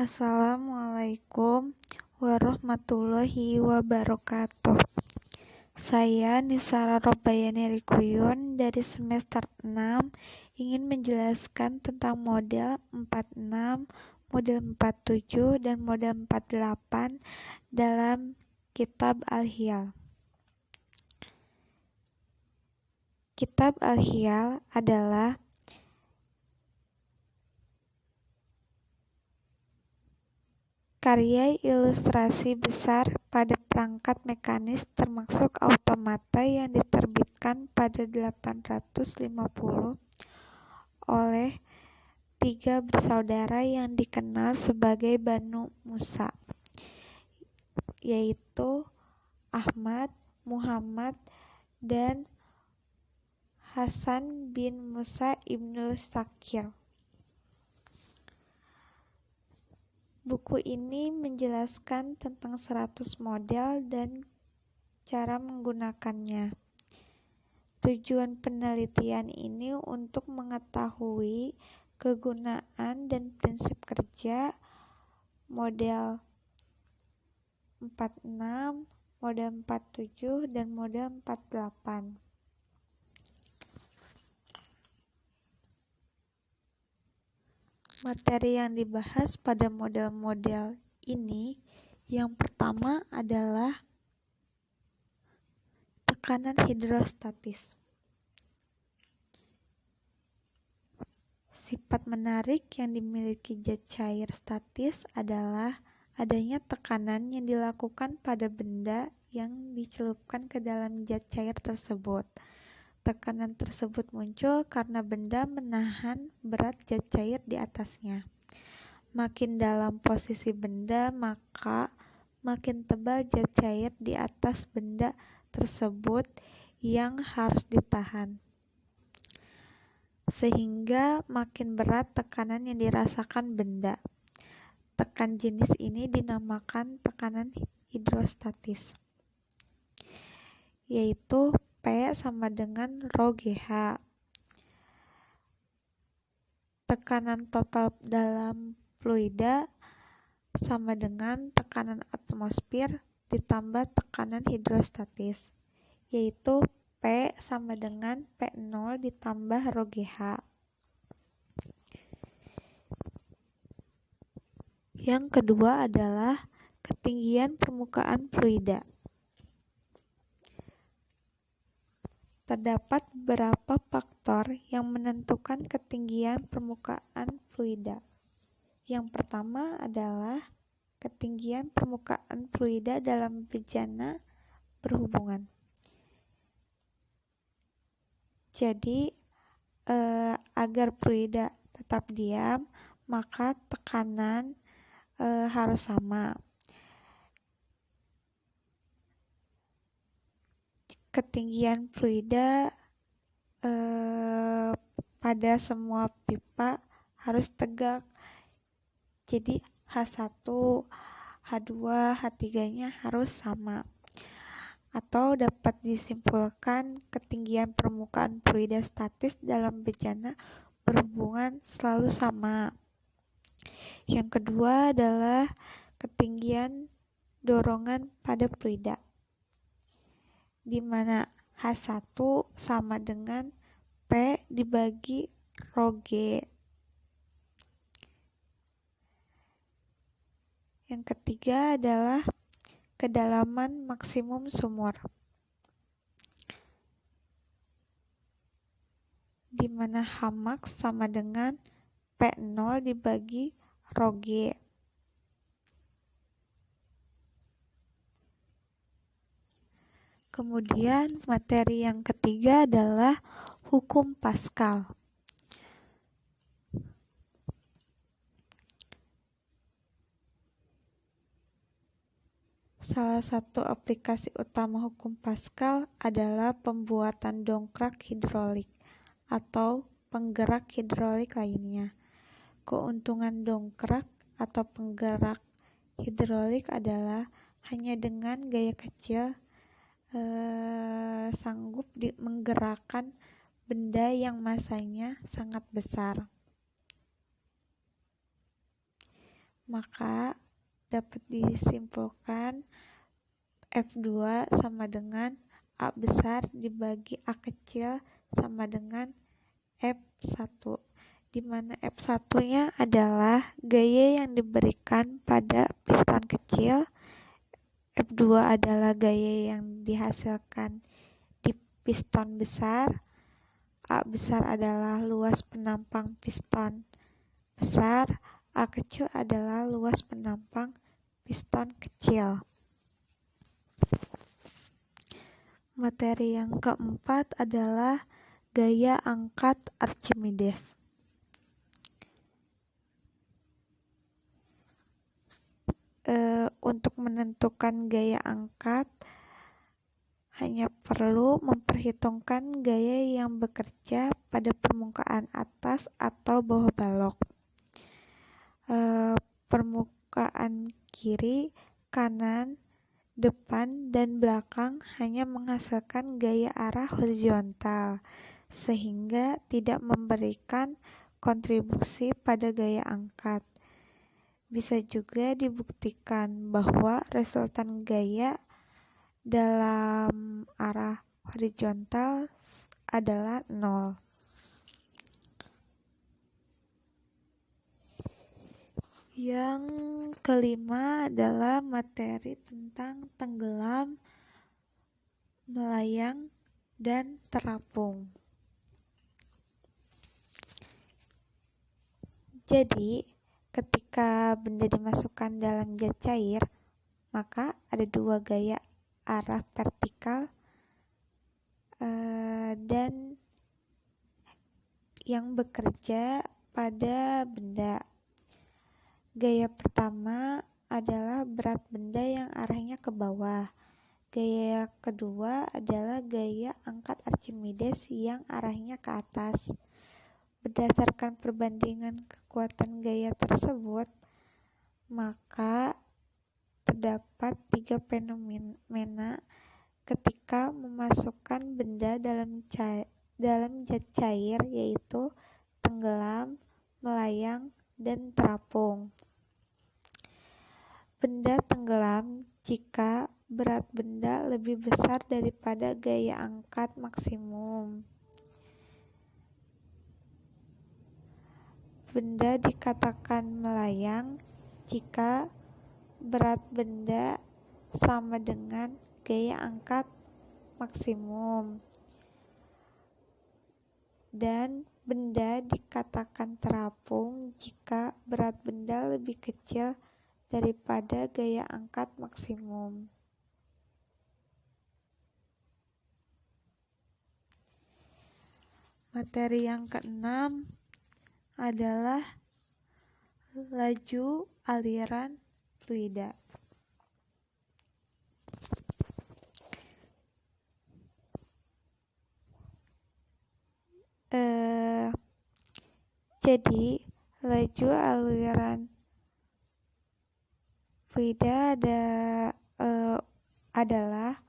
Assalamualaikum warahmatullahi wabarakatuh. Saya Nisara Robayani Rikuyun dari semester 6 ingin menjelaskan tentang model 46, model 47, dan model 48 dalam Kitab Al-Hiyal. Kitab Al-Hiyal adalah karya ilustrasi besar pada perangkat mekanis termasuk automata yang diterbitkan pada 850 oleh 3 bersaudara yang dikenal sebagai Banu Musa, yaitu Ahmad, Muhammad, dan Hasan bin Musa ibnu Syakir. Buku ini menjelaskan tentang 100 model dan cara menggunakannya. Tujuan penelitian ini untuk mengetahui kegunaan dan prinsip kerja model 46, model 47, dan model 48. Materi yang dibahas pada model-model ini yang pertama adalah tekanan hidrostatis. Sifat menarik yang dimiliki zat cair statis adalah adanya tekanan yang dilakukan pada benda yang dicelupkan ke dalam zat cair tersebut. Tekanan tersebut muncul karena benda menahan berat zat cair di atasnya. Makin dalam posisi benda, maka makin tebal zat cair di atas benda tersebut yang harus ditahan. Sehingga makin berat tekanan yang dirasakan benda. Tekan jenis ini dinamakan tekanan hidrostatis, yaitu P sama dengan rho GH. Tekanan total dalam fluida sama dengan tekanan atmosfer ditambah tekanan hidrostatis, yaitu P sama dengan P0 ditambah rho GH. Yang kedua adalah ketinggian permukaan fluida. Terdapat beberapa faktor yang menentukan ketinggian permukaan fluida. Yang pertama adalah ketinggian permukaan fluida dalam bejana berhubungan. Jadi, agar fluida tetap diam, maka tekanan harus sama. Ketinggian fluida pada semua pipa harus tegak. Jadi H1, H2, H3-nya harus sama. Atau dapat disimpulkan ketinggian permukaan fluida statis dalam bejana berhubungan selalu sama. Yang kedua adalah ketinggian dorongan pada fluida, di mana H1 sama dengan P dibagi rho G. Yang ketiga adalah kedalaman maksimum sumur, di mana Hmax sama dengan P0 dibagi rho G. Kemudian materi yang ketiga adalah hukum Pascal. Salah satu aplikasi utama hukum Pascal adalah pembuatan dongkrak hidrolik atau penggerak hidrolik lainnya. Keuntungan dongkrak atau penggerak hidrolik adalah hanya dengan gaya kecil sanggup menggerakkan benda yang masanya sangat besar. Maka dapat disimpulkan F2 sama dengan A besar dibagi A kecil sama dengan F1, di mana F1-nya adalah gaya yang diberikan pada piston kecil, F2 adalah gaya yang dihasilkan di piston besar, A besar adalah luas penampang piston besar, A kecil adalah luas penampang piston kecil. Materi yang keempat adalah gaya angkat Archimedes. Untuk menentukan gaya angkat, hanya perlu memperhitungkan gaya yang bekerja pada permukaan atas atau bawah balok. Permukaan kiri, kanan, depan, dan belakang hanya menghasilkan gaya arah horizontal, sehingga tidak memberikan kontribusi pada gaya angkat. Bisa juga dibuktikan bahwa resultan gaya dalam arah horizontal adalah 0. Yang kelima adalah materi tentang tenggelam, melayang, dan terapung. Jadi, ketika benda dimasukkan dalam zat cair, maka ada dua gaya arah vertikal dan yang bekerja pada benda. Gaya pertama adalah berat benda yang arahnya ke bawah. Gaya kedua adalah gaya angkat Archimedes yang arahnya ke atas. Berdasarkan perbandingan kekuatan gaya tersebut, maka terdapat 3 fenomena ketika memasukkan benda dalam zat cair, yaitu tenggelam, melayang, dan terapung. Benda tenggelam jika berat benda lebih besar daripada gaya angkat maksimum. Benda dikatakan melayang jika berat benda sama dengan gaya angkat maksimum. Dan benda dikatakan terapung jika berat benda lebih kecil daripada gaya angkat maksimum. Materi yang keenam adalah laju aliran fluida. Jadi, laju aliran fluida adalah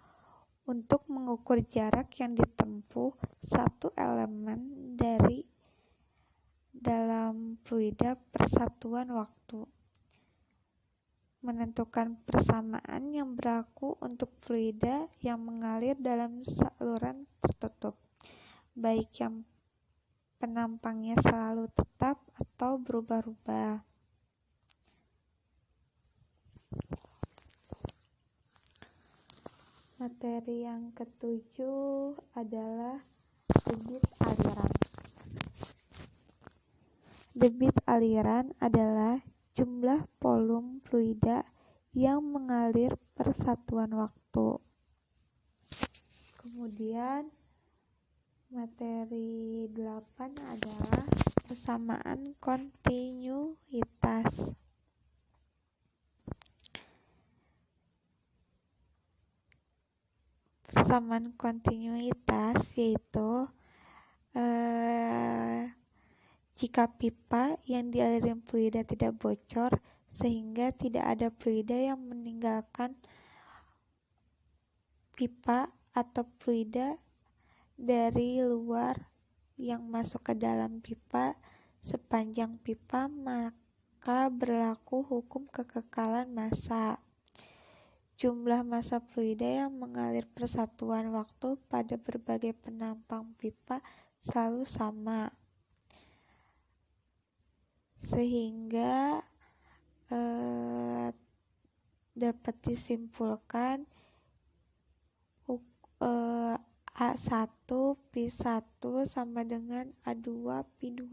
untuk mengukur jarak yang ditempuh satu elemen dari dalam fluida per satuan waktu. Menentukan persamaan yang berlaku untuk fluida yang mengalir dalam saluran tertutup, baik yang penampangnya selalu tetap atau berubah-ubah. Materi yang ketujuh adalah debit aliran. Debit aliran adalah jumlah volume fluida yang mengalir per satuan waktu. Kemudian materi 8 adalah persamaan kontinuitas. Persamaan kontinuitas yaitu jika pipa yang dialiri fluida tidak bocor sehingga tidak ada fluida yang meninggalkan pipa atau fluida dari luar yang masuk ke dalam pipa sepanjang pipa, maka berlaku hukum kekekalan massa. Jumlah massa fluida yang mengalir per satuan waktu pada berbagai penampang pipa selalu sama. Sehingga dapat disimpulkan A1 Pi1 sama dengan A2 Pi2.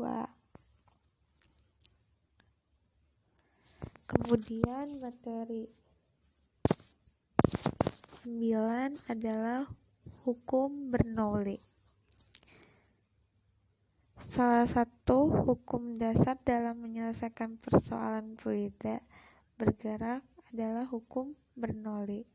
Kemudian materi 9 adalah hukum Bernoulli. Salah satu hukum dasar dalam menyelesaikan persoalan fluida bergerak adalah hukum Bernoulli.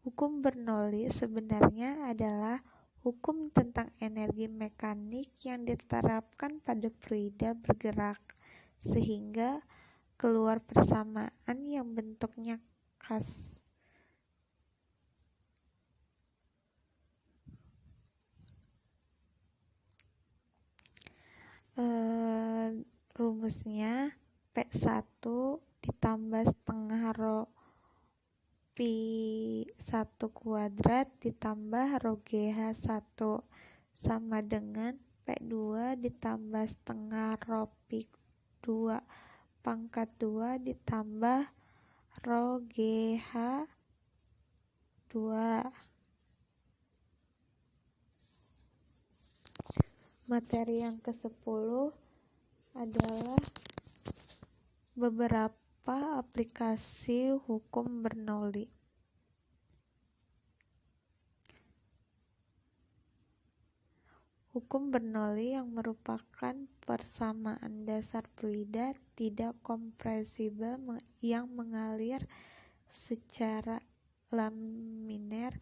Hukum Bernoulli sebenarnya adalah hukum tentang energi mekanik yang diterapkan pada fluida bergerak, sehingga keluar persamaan yang bentuknya khas. Rumusnya P1 ditambah setengah rho Pi1 kuadrat ditambah rho GH1 sama dengan P2 ditambah setengah rho Pi2 pangkat 2 ditambah rho GH2. Materi yang ke-10 adalah beberapa aplikasi hukum Bernoulli. Hukum Bernoulli yang merupakan persamaan dasar fluida tidak kompresibel yang mengalir secara laminer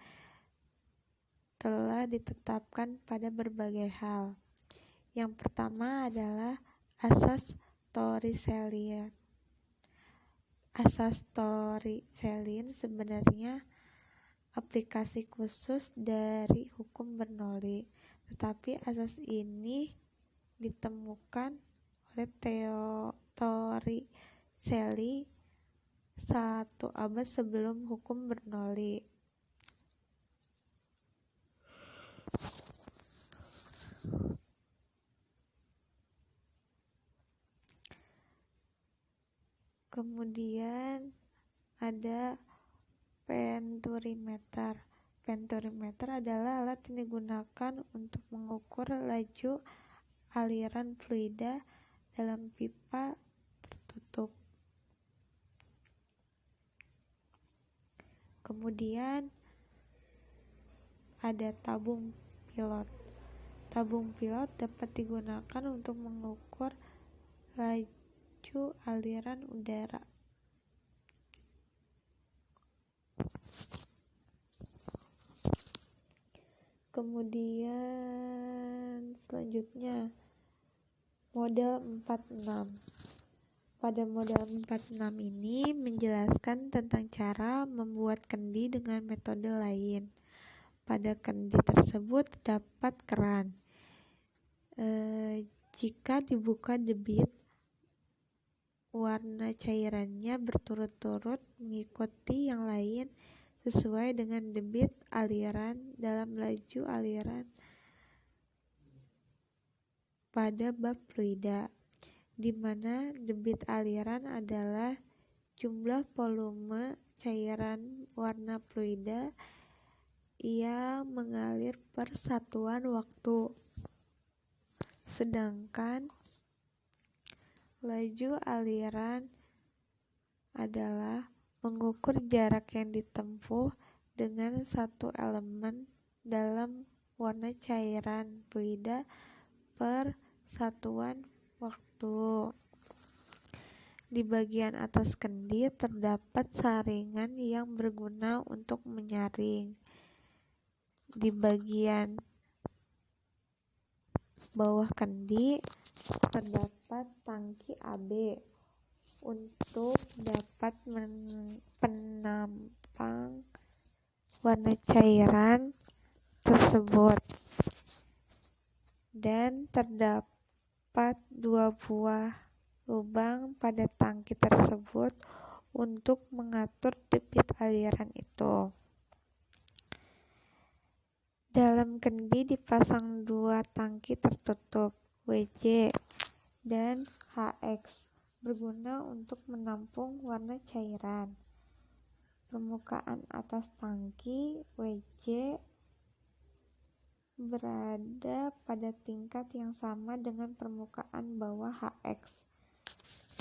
telah ditetapkan pada berbagai hal. Yang pertama adalah asas Torricellian. Asas Torricellian sebenarnya aplikasi khusus dari hukum Bernoulli, tetapi asas ini ditemukan oleh Torricelli 1 abad sebelum hukum Bernoulli. Kemudian ada penturimeter. Penturimeter adalah alat yang digunakan untuk mengukur laju aliran fluida dalam pipa tertutup. Kemudian ada tabung pilot. Tabung pilot dapat digunakan untuk mengukur laju aliran udara. Kemudian selanjutnya model 46. Pada model 46 ini menjelaskan tentang cara membuat kendi dengan metode lain. Pada kendi tersebut terdapat keran. Jika dibuka debit, warna cairannya berturut-turut mengikuti yang lain sesuai dengan debit aliran dalam laju aliran pada bab fluida, di mana debit aliran adalah jumlah volume cairan warna fluida yang mengalir per satuan waktu, sedangkan laju aliran adalah mengukur jarak yang ditempuh dengan satu elemen dalam warna cairan fluida per satuan waktu. Di bagian atas kendi terdapat saringan yang berguna untuk menyaring. Di bagian bawah kendi terdapat tangki AB untuk dapat penampang warna cairan tersebut, dan terdapat 2 buah lubang pada tangki tersebut untuk mengatur debit aliran itu. Dalam kendi dipasang dua tangki tertutup, WC dan HX, berguna untuk menampung warna cairan. Permukaan atas tangki WC berada pada tingkat yang sama dengan permukaan bawah HX.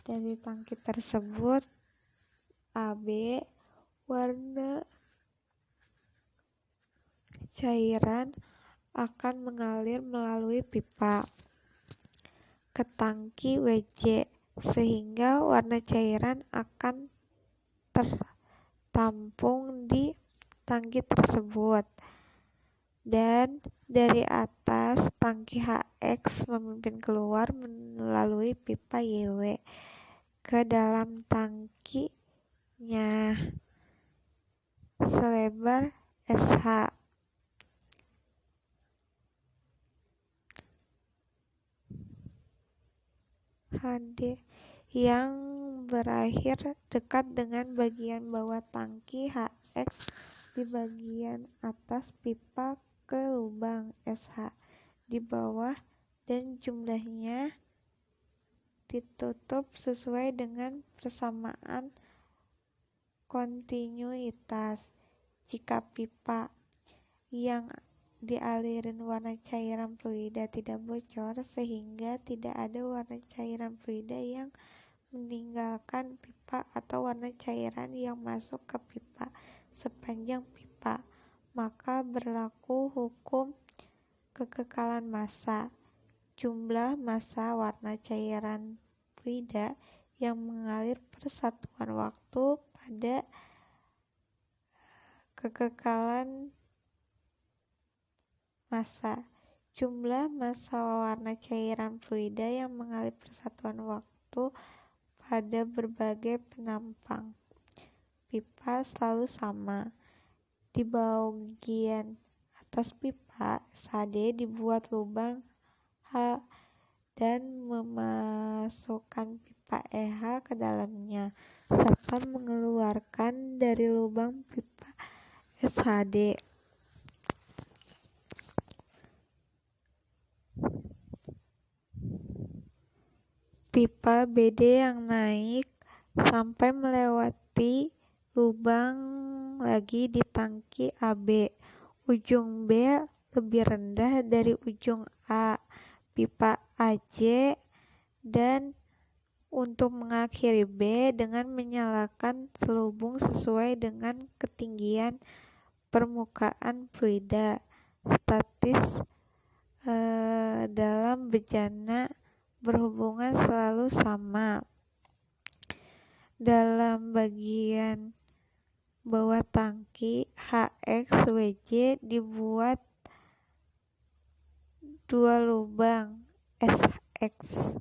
Dari tangki tersebut, AB, warna cairan akan mengalir melalui pipa ke tangki WC, sehingga warna cairan akan tertampung di tangki tersebut. Dan dari atas, tangki HX memimpin keluar melalui pipa YW ke dalam tangkinya selebar SH. HD yang berakhir dekat dengan bagian bawah tangki HX di bagian atas pipa ke lubang SH di bawah, dan jumlahnya ditutup sesuai dengan persamaan kontinuitas. Jika pipa yang dialirin warna cairan fluida tidak bocor sehingga tidak ada warna cairan fluida yang meninggalkan pipa atau warna cairan yang masuk ke pipa sepanjang pipa, maka berlaku hukum kekekalan massa. Jumlah massa warna cairan fluida yang mengalir per satuan waktu pada kekekalan massa. Jumlah massa warna cairan fluida yang mengalir per satuan waktu pada berbagai penampang pipa selalu sama. Di bagian atas pipa, SHD dibuat lubang H dan memasukkan pipa EH ke dalamnya, serta mengeluarkan dari lubang pipa SHD. Pipa BD yang naik sampai melewati lubang lagi di tangki AB. Ujung B lebih rendah dari ujung A, pipa AC, dan untuk mengakhiri B dengan menyalakan selubung sesuai dengan ketinggian permukaan fluida statis dalam bejana berhubungan selalu sama. Dalam bagian bawah tangki HX WJ dibuat dua lubang SX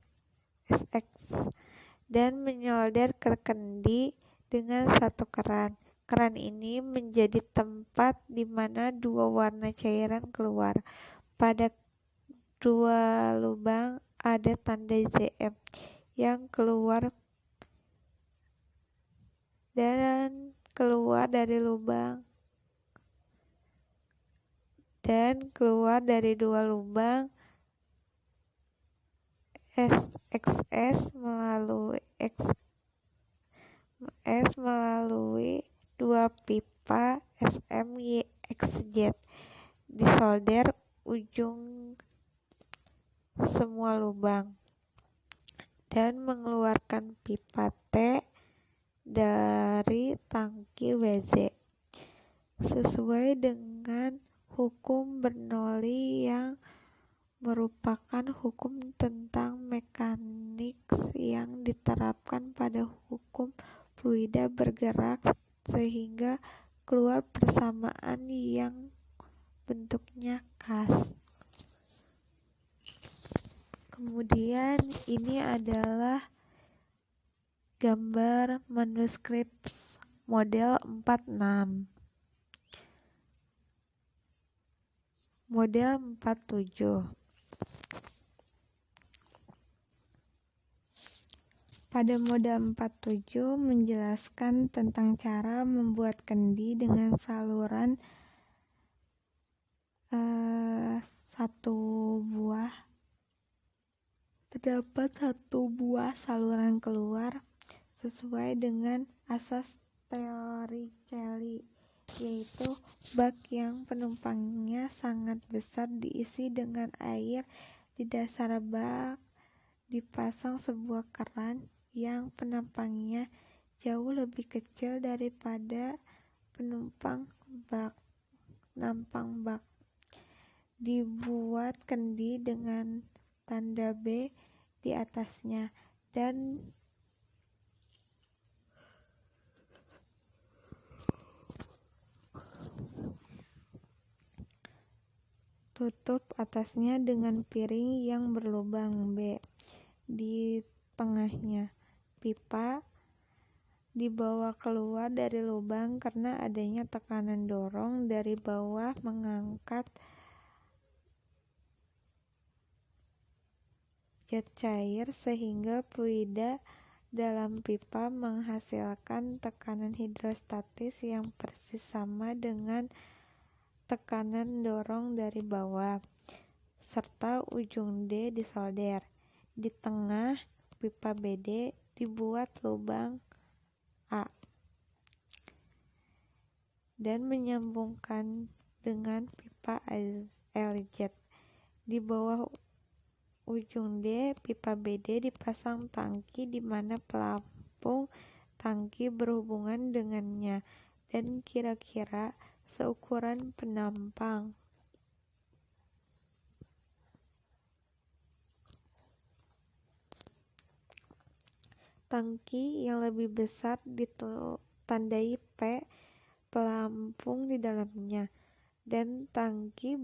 dan menyolder ke kendi dengan satu keran. Keran ini menjadi tempat di mana dua warna cairan keluar. Pada dua lubang ada tanda ZM yang keluar dan keluar dari lubang dan keluar dari dua lubang SXS melalui dua pipa SMYXZ disolder ujung semua lubang dan mengeluarkan pipa T dari tangki WZ sesuai dengan hukum Bernoulli yang merupakan hukum tentang mekanik yang diterapkan pada hukum fluida bergerak sehingga keluar persamaan yang bentuknya khas. Kemudian ini adalah gambar manuskrip model 46. Model 47. Pada mode 47 menjelaskan tentang cara membuat kendi dengan saluran satu buah. Terdapat satu buah saluran keluar sesuai dengan asas teori Cayley, yaitu bak yang penumpangnya sangat besar diisi dengan air. Di dasar bak dipasang sebuah keran yang penampangnya jauh lebih kecil daripada penumpang bak. Dibuat kendi dengan tanda B di atasnya dan tutup atasnya dengan piring yang berlubang B di tengahnya. Pipa dibawa keluar dari lubang karena adanya tekanan dorong dari bawah mengangkat zat cair sehingga fluida dalam pipa menghasilkan tekanan hidrostatis yang persis sama dengan tekanan dorong dari bawah, serta ujung D disolder. Di tengah pipa BD dibuat lubang A dan menyambungkan dengan pipa LZ. Di bawah ujung D pipa BD dipasang tangki di mana pelampung tangki berhubungan dengannya dan kira-kira seukuran penampang. Tangki yang lebih besar ditandai P, pelampung di dalamnya, dan tangki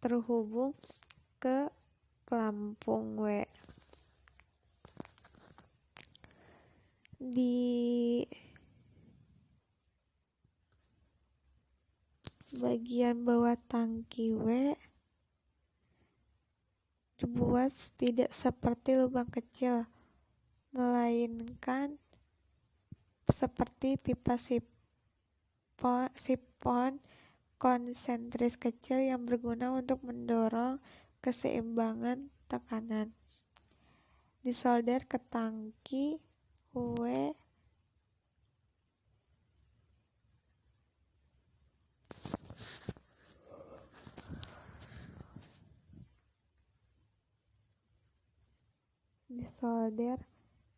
terhubung ke pelampung W. Di bagian bawah tangki W dibuat tidak seperti lubang kecil, melainkan seperti pipa sifon konsentris kecil yang berguna untuk mendorong keseimbangan tekanan. Disolder ke tangki W disolder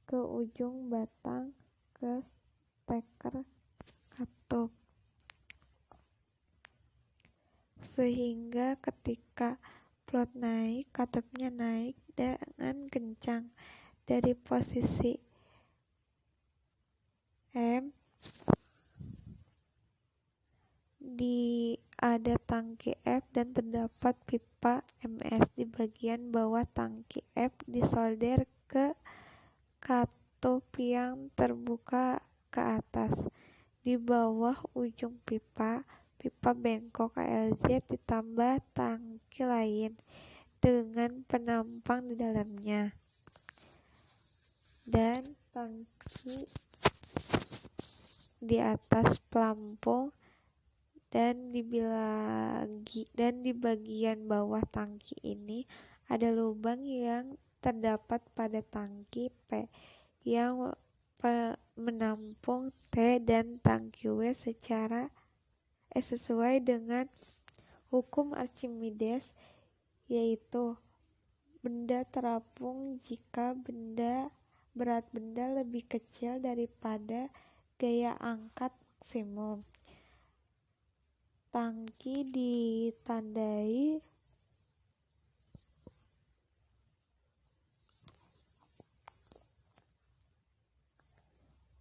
ke ujung batang ke steker katup, sehingga ketika plot naik, katupnya naik dengan kencang dari posisi M. Ada tangki F dan terdapat pipa MS di bagian bawah tangki F disolder ke katup yang terbuka ke atas. Di bawah ujung pipa bengkok LZ ditambah tangki lain dengan penampang di dalamnya, dan tangki di atas pelampung, dan di bagian bawah tangki ini ada lubang yang terdapat pada tangki P yang menampung T dan tangki W sesuai dengan hukum Archimedes, yaitu benda terapung jika berat benda lebih kecil daripada gaya angkat maksimum. Tangki ditandai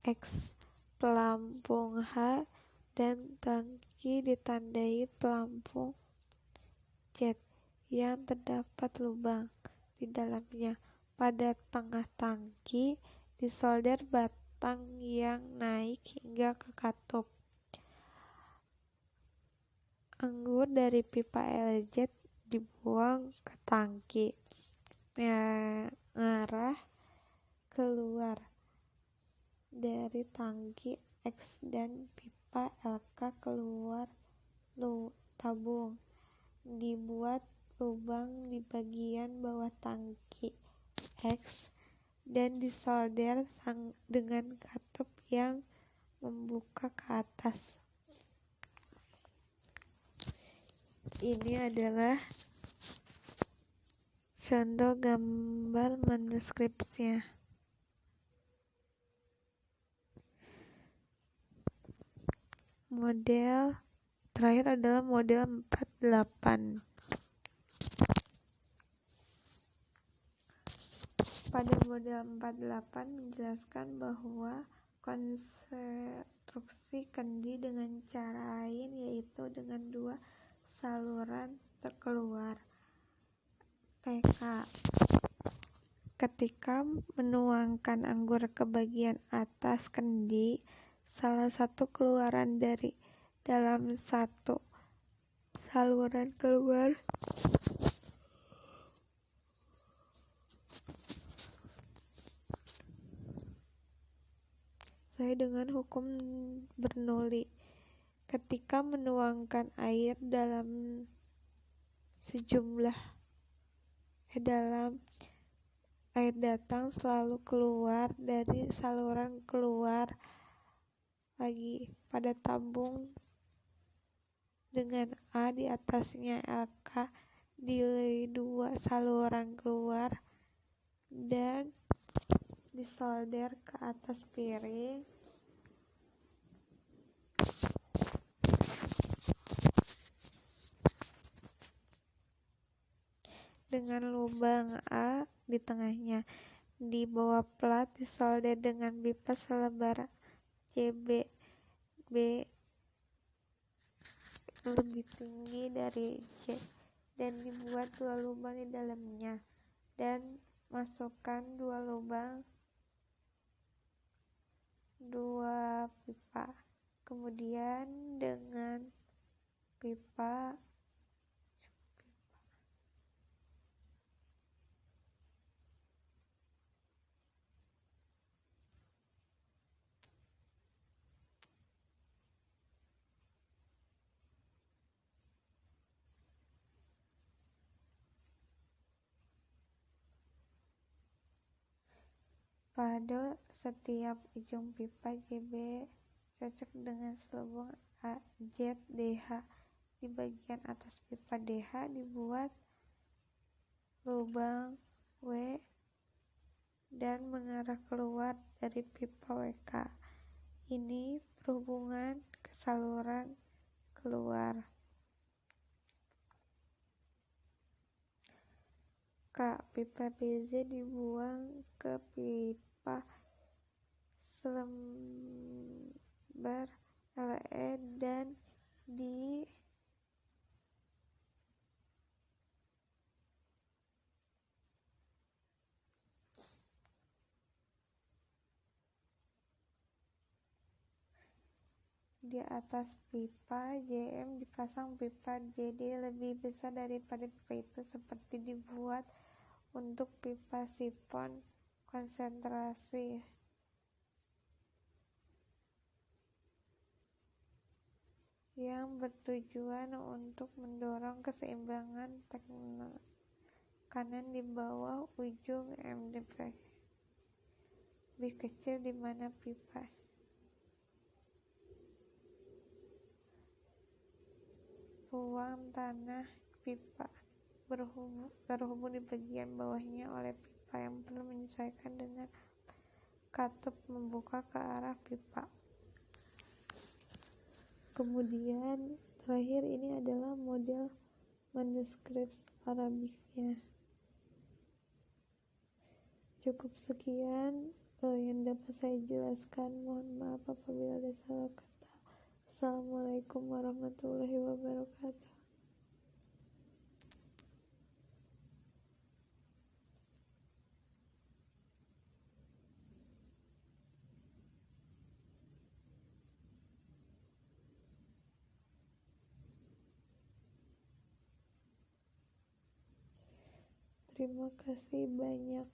X, pelampung H, dan tangki ditandai pelampung Z yang terdapat lubang di dalamnya. Pada tengah tangki disolder batang yang naik hingga ke katup. Anggur dari pipa LZ dibuang ke tangki mengarah keluar dari tangki X dan pipa LK keluar tabung. Dibuat lubang di bagian bawah tangki X dan disolder dengan katup yang membuka ke atas. Ini adalah contoh gambar manuskripnya. Model terakhir adalah model 48. Pada model 48 menjelaskan bahwa konstruksi kendi dengan cara lain, yaitu dengan dua saluran terkeluar TK. Ketika menuangkan anggur ke bagian atas kendi, salah satu keluaran dari dalam satu saluran keluar sesuai dengan hukum Bernoulli. Ketika menuangkan air dalam air datang selalu keluar dari saluran keluar lagi pada tabung dengan A di atasnya LK di dua saluran keluar dan disolder ke atas piring dengan lubang A di tengahnya. Di bawah plat disolder dengan pipa selebar CB B lebih tinggi dari C dan dibuat dua lubang di dalamnya dan masukkan dua pipa. Kemudian dengan pipa pada setiap ujung pipa JB cocok dengan selubung AZDH. Di bagian atas pipa DH dibuat lubang W dan mengarah keluar dari pipa WK. Ini berhubungan ke saluran keluar. K. Pipa BZ dibuang ke pipa selembar LE dan di atas pipa JM dipasang pipa JD lebih besar daripada pipa itu, seperti dibuat untuk pipa sifon konsentrasi. Yang bertujuan untuk mendorong keseimbangan tekanan di bawah ujung MDP lebih kecil, di mana pipa ruang tanah pipa terhubung di bagian bawahnya oleh pipa yang perlu menyesuaikan dengan katup membuka ke arah pipa. Kemudian terakhir ini adalah model manuskrip Arabiknya. Cukup sekian yang dapat saya jelaskan. Mohon maaf apabila ada salah kata. Assalamualaikum warahmatullahi wabarakatuh. Terima kasih banyak.